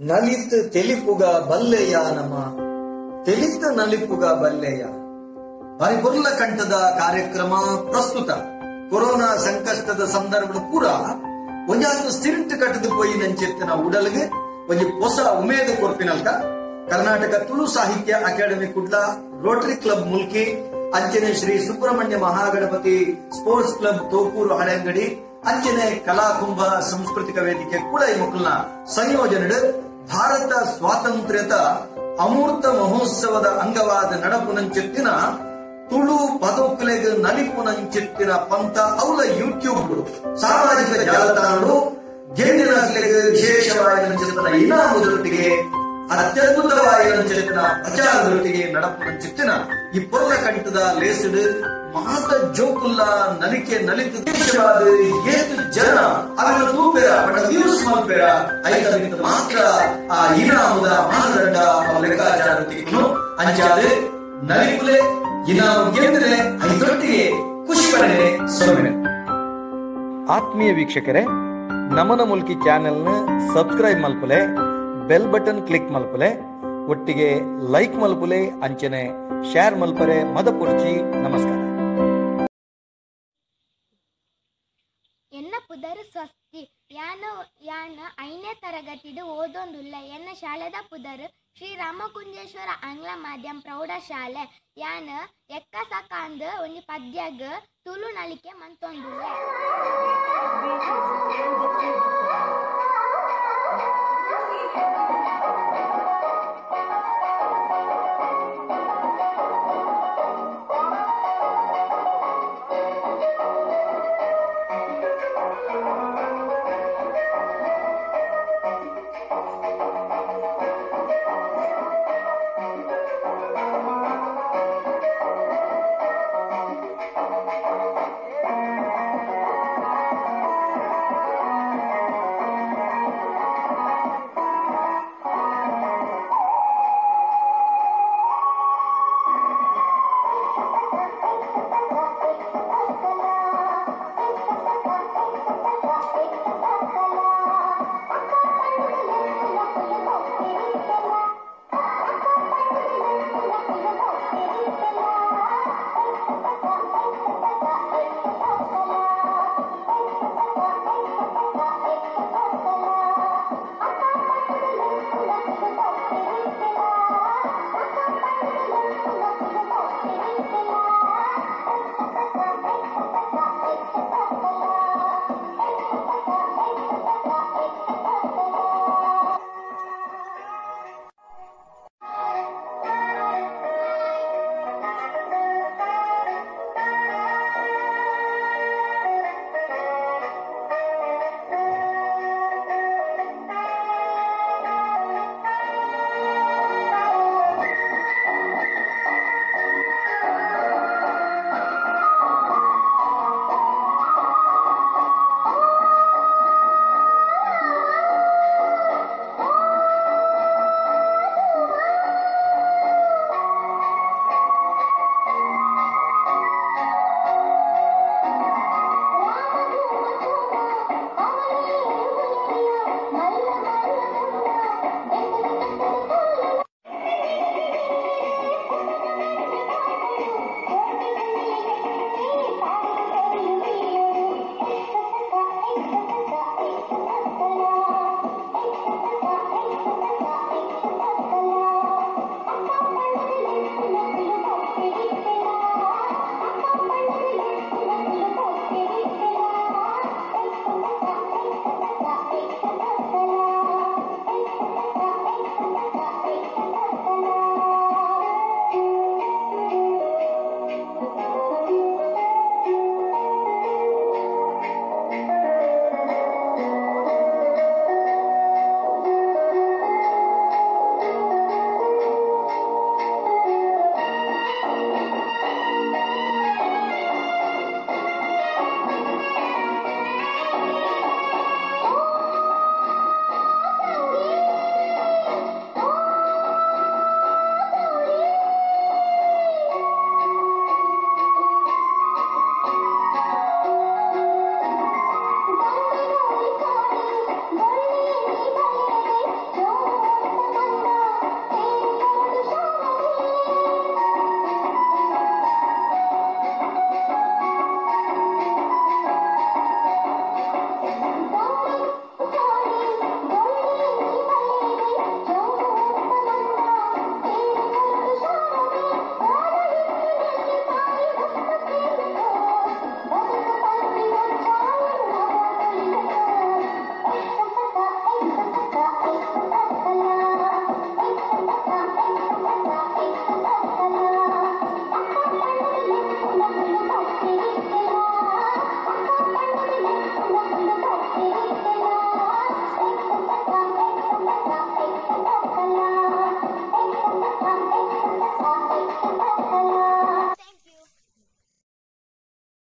ನಲಿತ್ ತೆಲಿಪುಗ ಬಲ್ಲೆಯ ನಮ ತೆಲಿತ್ ನಲಿಪುಗ ಬಲ್ಲೆಯ ಪರಿಪುರ್ಲ ಕಂಠದ ಕಾರ್ಯಕ್ರಮ ಪ್ರಸ್ತುತ ಕೊರೋನಾ ಸಂಕಷ್ಟದ ಸಂದರ್ಭ ಪೂರ ಒಂಜಾತು ಸ್ಟಿರಿಂಟ್ ಕಟ್ಟದು ಪೋಯಿ ನಂಚೆತ್ತಿನ ಉಡಲ್ಗೆ ಒಂಜಿ ಹೊಸ ಉಮೇದು ಕೊರ್ಪಿನಲ್ಕ ಕರ್ನಾಟಕ ತುಳು ಸಾಹಿತ್ಯ academy Kudla Rotary club Mulki ಅಂಚನೆ ಶ್ರೀ ಸುಬ್ರಹ್ಮಣ್ಯ ಮಹಾಗಣಪತಿ ಸ್ಪೋರ್ಟ್ಸ್ ಕ್ಲಬ್ ತೋಕೂರು ಹಳೆಂಗಡಿ ಅಂಚನೆ ಕಲಾಕುಂಭ ಸಾಂಸ್ಕೃತಿಕ ವೇದಿಕೆ ಕೂಡ ಈ ಮಕ್ಕಳನ್ನ ಸಂಯೋಜನೆ ಭಾರತ ಸ್ವಾತಂತ್ರ್ಯದ ಅಮೂರ್ತ ಮಹೋತ್ಸವದ ಅಂಗವಾದ ನಡಪುನಂಚೆತ್ತಿನ ತುಳು ಪದಕಲೆಗೆ ನಲಿಪುನಂಚೆತ್ತಿನ ಪಂಥ ಅವಳ ಯೂಟ್ಯೂಬ್ ಸಾಮಾಜಿಕ ಜಾಲತಾಣಗಳು ಗೆಂಡಿನ ವಿಶೇಷವಾದ ಇನಾಮದೊಟ್ಟಿಗೆ ಅತ್ಯದ್ಭುತವಾದ ಪ್ರಚಾರದೊಟ್ಟಿಗೆ ನಡಪುನಂಚೆತ್ತಿನ ಈ ಪೊರ್ಲ ಕಂಠದ ಲೇಸಡ್ ಮಾತ ಜೋಕುಲ್ಲ ನಲಿಕೆ ನಲಿತ ದೇಶವಾದ ಏತು ಜನ ಅವರ ತೂಪೆರ ಬಡ ವ್ಯೂಸ್ ಮಲ್ಪೆರ ಐದರಿಂದ ಮಾತ್ರ ಆ ಇನಾಮದ ಮಾನದಂಡ ಲೆಕ್ಕಾಚಾರವನ್ನು ಅಂಚಾದೆ ನಲಿಪುಲೆ ಇನಾಮ ಗೆಂದ್ರೆ ಐದೊಟ್ಟಿಗೆ ಖುಷಿ ಪಡೆ ಸೊಮ್ಮೆ. ಆತ್ಮೀಯ ವೀಕ್ಷಕರೇ, ನಮನ ಮುಲ್ಕಿ ಚಾನೆಲ್ನ ಸಬ್ಸ್ಕ್ರೈಬ್ ಮಲ್ಪಲೆ, ಬೆಲ್ ಬಟನ್ ಕ್ಲಿಕ್ ಮಲ್ಪಲೆ, ಒಟ್ಟಿಗೆ ಲೈಕ್ ಮಲ್ಪಲೆ, ಅಂಚನೆ ಶೇರ್ ಮಲ್ಪರೆ ಮದ ಪೊರ್ಚಿ ನಮಸ್ಕಾರ. ಎನ್ನ ಪುದರ್ ಸ್ವಸ್ತಿ ಯಾನ ಐನೇ ತರಗತಿಡು ಓದೊಂದುಲ್ಲ. ಎನ್ನ ಶಾಲೆದ ಪುದರ್ ಶ್ರೀ ರಾಮಕುಂಜೇಶ್ವರ ಆಂಗ್ಲ ಮಾಧ್ಯಮ ಪ್ರೌಢಶಾಲೆ. ಯಾನ ಎಕ್ಕ ಸಕಾಂದ್ ಒಂಜಿ ಪದ್ಯಗ್ ತುಳು ನಲಿಕೆ ಮಂತೊಂದುಲ್ಲ.